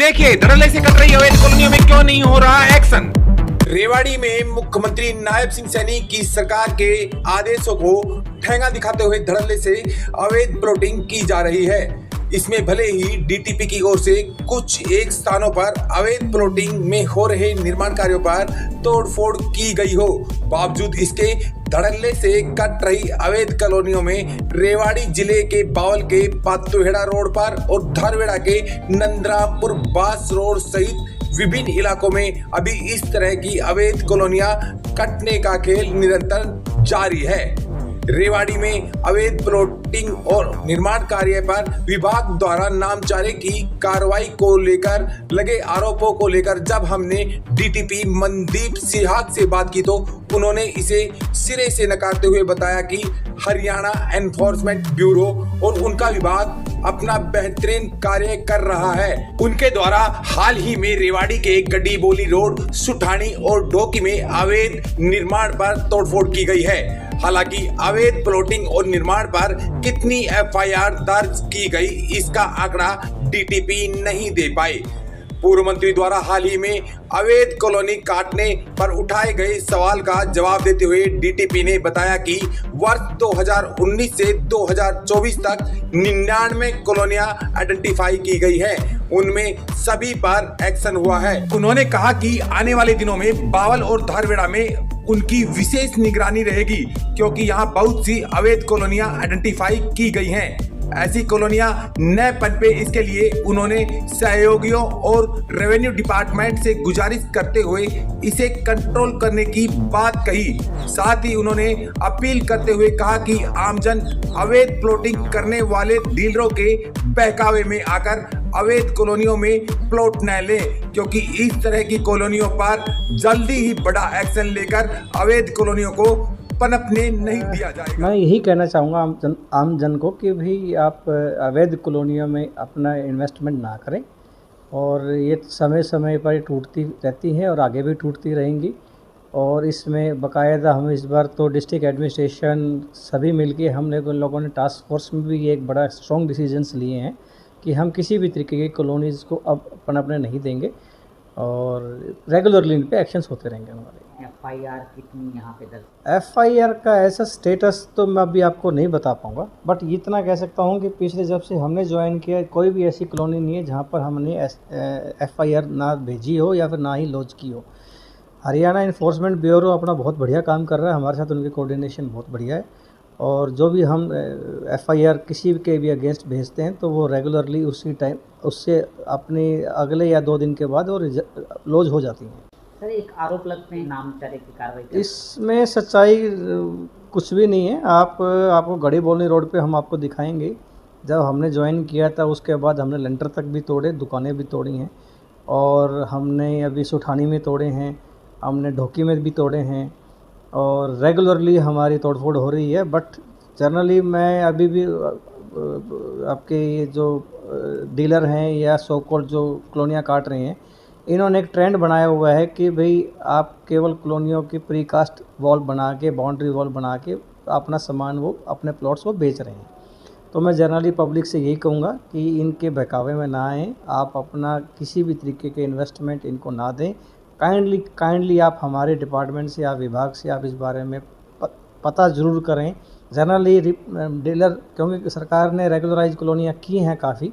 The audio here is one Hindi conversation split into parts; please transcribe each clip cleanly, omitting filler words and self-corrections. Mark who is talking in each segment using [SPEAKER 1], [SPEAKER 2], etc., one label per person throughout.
[SPEAKER 1] देखिए धड़ल्ले से कट रही अवैध कॉलोनियों में क्यों नहीं हो रहा एक्शन।
[SPEAKER 2] रेवाड़ी में मुख्यमंत्री नायब सिंह सैनी की सरकार के आदेशों को ठेंगा दिखाते हुए धड़ल्ले से अवैध प्लॉटिंग की जा रही है। इसमें भले ही डीटीपी की ओर से कुछ एक स्थानों पर अवैध प्लॉटिंग में हो रहे निर्माण कार्यों पर तोड़फोड़ की गई हो, बावजूद इसके धड़ल्ले से कट रही अवैध कॉलोनियों में रेवाड़ी जिले के बावल के पातुहेड़ा रोड पर और धारवेड़ा के नंदरामपुर बास रोड सहित विभिन्न इलाकों में अभी इस तरह की अवैध कॉलोनियां कटने का खेल निरंतर जारी है। रेवाड़ी में अवैध प्लॉटिंग और निर्माण कार्य पर विभाग द्वारा नामचारे की कार्रवाई को लेकर लगे आरोपों को लेकर जब हमने डीटीपी मनदीप सिहाग से बात की तो उन्होंने इसे सिरे से नकारते हुए बताया कि हरियाणा एनफोर्समेंट ब्यूरो और उनका विभाग अपना बेहतरीन कार्य कर रहा है। उनके द्वारा हाल ही में रेवाड़ी के गड्डी बोली रोड, सुठानी और डोकी में अवैध निर्माण पर तोड़फोड़ की गई है। हालांकि अवैध प्लॉटिंग और निर्माण पर कितनी एफआईआर दर्ज की गई इसका आंकड़ा डीटीपी नहीं दे पाए। पूर्व मंत्री द्वारा हाल ही में अवैध कॉलोनी काटने पर उठाए गए सवाल का जवाब देते हुए डीटीपी ने बताया कि वर्ष 2019 से 2024 तक 99 कॉलोनियां आइडेंटिफाई की गई है, उनमें सभी पर एक्शन हुआ है। उन्होंने कहा कि आने वाले दिनों में बावल और धारवेड़ा में उनकी विशेष निगरानी रहेगी क्योंकि यहां बहुत सी अवैध कॉलोनियां आइडेंटिफाई की गई हैं। ऐसी कॉलोनियां न पनपे इसके लिए उन्होंने सहयोगियों और रेवेन्यू डिपार्टमेंट से गुजारिश करते हुए इसे कंट्रोल करने की बात कही। साथ ही उन्होंने अपील करते हुए कहा कि आमजन अवैध प्लॉटिंग करने वाले डीलरों के बहकावे में आकर अवैध कॉलोनियों में प्लॉट न लें क्योंकि इस तरह की कॉलोनियों पर जल्दी ही बड़ा एक्शन लेकर अवैध कॉलोनियों को पनपने नहीं दिया जाएगा।
[SPEAKER 3] मैं यही कहना चाहूँगा आम जन को कि भाई आप अवैध कॉलोनियों में अपना इन्वेस्टमेंट ना करें और ये समय समय पर टूटती रहती हैं और आगे भी टूटती रहेंगी। और इसमें बाकायदा हम इस बार तो डिस्ट्रिक्ट एडमिनिस्ट्रेशन सभी मिलके हमने लोगों ने टास्क फोर्स में भी एक बड़ा स्ट्रॉन्ग डिसीजंस लिए हैं कि हम किसी भी तरीके की कॉलोनीज़ को अब पनपने नहीं देंगे और रेगुलरली इन पे एक्शंस होते रहेंगे हमारे।
[SPEAKER 4] एफआईआर कितनी यहाँ पे दर्ज?
[SPEAKER 3] एफआईआर का ऐसा स्टेटस तो मैं अभी आपको नहीं बता पाऊँगा, बट इतना कह सकता हूँ कि पिछले जब से हमने ज्वाइन किया कोई भी ऐसी कॉलोनी नहीं है जहाँ पर हमने एफआईआर ना भेजी हो या फिर ना ही लॉन्च की हो। हरियाणा इन्फोर्समेंट ब्यूरो अपना बहुत बढ़िया काम कर रहा है, हमारे साथ उनकी कोऑर्डिनेशन बहुत बढ़िया है और जो भी हम एफआईआर किसी के भी अगेंस्ट भेजते हैं तो वो रेगुलरली उसी टाइम उससे अपने अगले या 2 दिन के बाद वो लॉन्च हो जाती हैं।
[SPEAKER 4] सर एक आरोप लगते हैं नामचारे की कार्रवाई,
[SPEAKER 3] इसमें सच्चाई कुछ भी नहीं है। आपको गड़ी बोलनी रोड पे हम आपको दिखाएंगे। जब हमने ज्वाइन किया था उसके बाद हमने लेंटर तक भी तोड़े, दुकानें भी तोड़ी हैं और हमने अभी सुठानी में तोड़े हैं, हमने ढोकी में भी तोड़े हैं और रेगुलरली हमारी तोड़फोड़ हो रही है। बट जनरली मैं अभी भी आपके ये जो डीलर हैं या सो कॉल्ड जो कॉलोनियाँ काट रहे हैं, इन्होंने एक ट्रेंड बनाया हुआ है कि भाई आप केवल कॉलोनियों की प्रीकास्ट वॉल बना के, बाउंड्री वॉल बना के अपना सामान वो अपने प्लॉट्स को बेच रहे हैं। तो मैं जनरली पब्लिक से यही कहूँगा कि इनके बहकावे में ना आएँ, आप अपना किसी भी तरीके के इन्वेस्टमेंट इनको ना दें। काइंडली आप हमारे डिपार्टमेंट से या विभाग से आप इस बारे में पता ज़रूर करें। जनरली डीलर क्योंकि सरकार ने रेगुलराइज कॉलोनियाँ की हैं काफ़ी,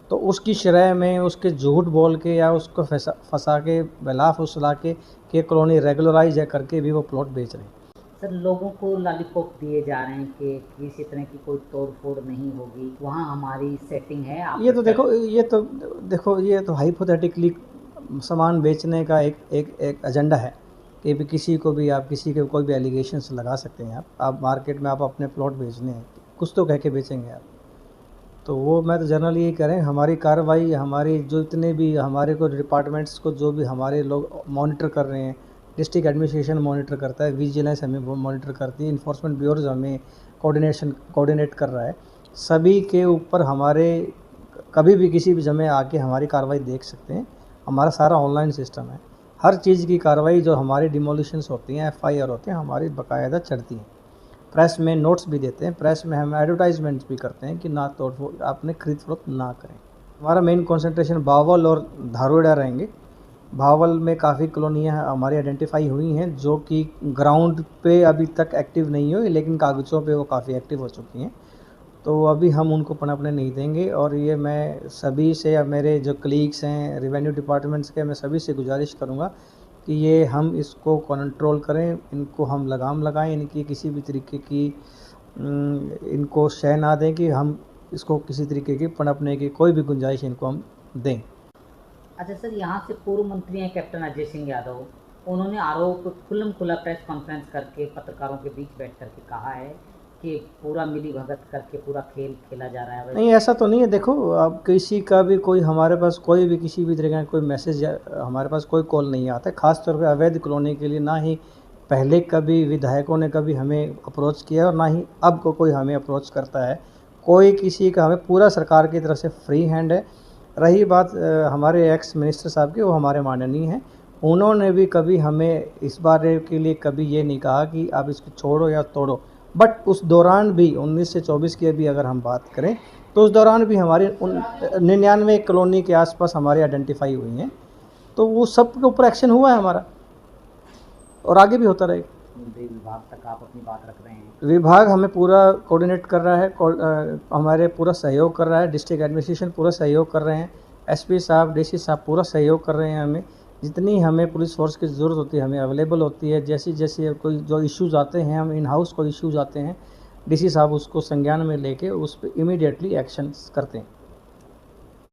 [SPEAKER 3] तो उसकी शरह में उसके झूठ बोल के या उसको फंसा के बहला फुसला के कॉलोनी रेगुलराइज है करके भी वो प्लॉट बेच रहे हैं।
[SPEAKER 4] सर लोगों को लॉलीपॉप दिए जा रहे हैं कि किसी तरह की कोई तोड़फोड़ नहीं होगी, वहाँ हमारी सेटिंग है।
[SPEAKER 3] ये तो देखो हाइपोथेटिकली सामान बेचने का एक एजेंडा है कि भी किसी को भी आप किसी के कोई भी एलिगेशंस लगा सकते हैं। आप मार्केट में आप अपने प्लॉट बेचने हैं, कुछ तो कह के बेचेंगे आप। तो वो मैं तो जनरली यही करें, हमारी कार्रवाई हमारी जो इतने भी हमारे को डिपार्टमेंट्स को जो भी हमारे लोग मॉनिटर कर रहे हैं, डिस्ट्रिक्ट एडमिनिस्ट्रेशन मॉनिटर करता है, विजिलेंस हमें मॉनिटर करती है, इन्फोर्समेंट ब्यूरो हमें कोऑर्डिनेट कर रहा है। सभी के ऊपर हमारे कभी भी किसी भी जगह आके हमारी कार्रवाई देख सकते हैं। हमारा सारा ऑनलाइन सिस्टम है, हर चीज़ की कार्रवाई जो हमारी डिमोलिशंस होती हैं, एफआईआर होते हैं, हमारी बाकायदा चढ़ती हैं। प्रेस में नोट्स भी देते हैं, प्रेस में हम एडवर्टाइजमेंट्स भी करते हैं कि ना तोड़फोड़ आपने खरीद फरोख्त ना करें। हमारा मेन कंसंट्रेशन भावल और धारूड़ा रहेंगे। भावल में काफ़ी कॉलोनियाँ हमारी आइडेंटिफाई हुई हैं जो कि ग्राउंड पे अभी तक एक्टिव नहीं हुई, लेकिन कागज़ों पे वो काफ़ी एक्टिव हो चुकी हैं। तो अभी हम उनको पनपने नहीं देंगे और ये मैं सभी से या मेरे जो कलीग्स हैं रेवेन्यू डिपार्टमेंट्स के, मैं सभी से गुजारिश करूँगा कि ये हम इसको कंट्रोल करें, इनको हम लगाम लगाएं, इनकी किसी भी तरीके की इनको शय ना दें कि हम इसको किसी तरीके की पनपने की कोई भी गुंजाइश इनको हम दें।
[SPEAKER 4] अच्छा सर, यहाँ से पूर्व मंत्री हैं कैप्टन अजय सिंह यादव, उन्होंने आरोप खुल्लम खुला प्रेस कॉन्फ्रेंस करके पत्रकारों के बीच बैठ करके कहा है कि पूरा मिली भगत करके पूरा खेल खेला जा रहा है।
[SPEAKER 3] नहीं, ऐसा तो नहीं है। देखो, अब किसी का भी कोई हमारे पास कोई भी किसी भी तरह का कोई मैसेज या हमारे पास कोई कॉल नहीं आता है, ख़ासतौर पे अवैध कॉलोनी के लिए। ना ही पहले कभी विधायकों ने कभी हमें अप्रोच किया और ना ही अब कोई हमें अप्रोच करता है। कोई किसी का, हमें पूरा सरकार की तरफ से फ्री हैंड है। रही बात हमारे एक्स मिनिस्टर साहब की, वो हमारे माननीय हैं, उन्होंने भी कभी हमें इस बारे के लिए कभी ये नहीं कहा कि आप इसको छोड़ो या तोड़ो। बट उस दौरान भी 19 से 24 की अभी अगर हम बात करें तो उस दौरान भी हमारे 99 कॉलोनी के आसपास हमारी आइडेंटिफाई हुई हैं, तो वो सब के ऊपर एक्शन हुआ है हमारा और आगे भी होता रहेगा।
[SPEAKER 4] विभाग तक आप अपनी बात रख रहे हैं?
[SPEAKER 3] विभाग हमें पूरा कोऑर्डिनेट कर रहा है, हमारे पूरा सहयोग कर रहा है, डिस्ट्रिक्ट एडमिनिस्ट्रेशन पूरा सहयोग कर रहे हैं, एसपी साहब, डीसी साहब पूरा सहयोग कर रहे हैं। हमें जितनी हमें पुलिस फोर्स की ज़रूरत होती है हमें अवेलेबल होती है। जैसी जैसी कोई जो इश्यूज़ आते हैं, हम इन हाउस कोई इश्यूज़ आते हैं, डीसी साहब उसको संज्ञान में लेके उस पर इमीडिएटली एक्शन करते हैं।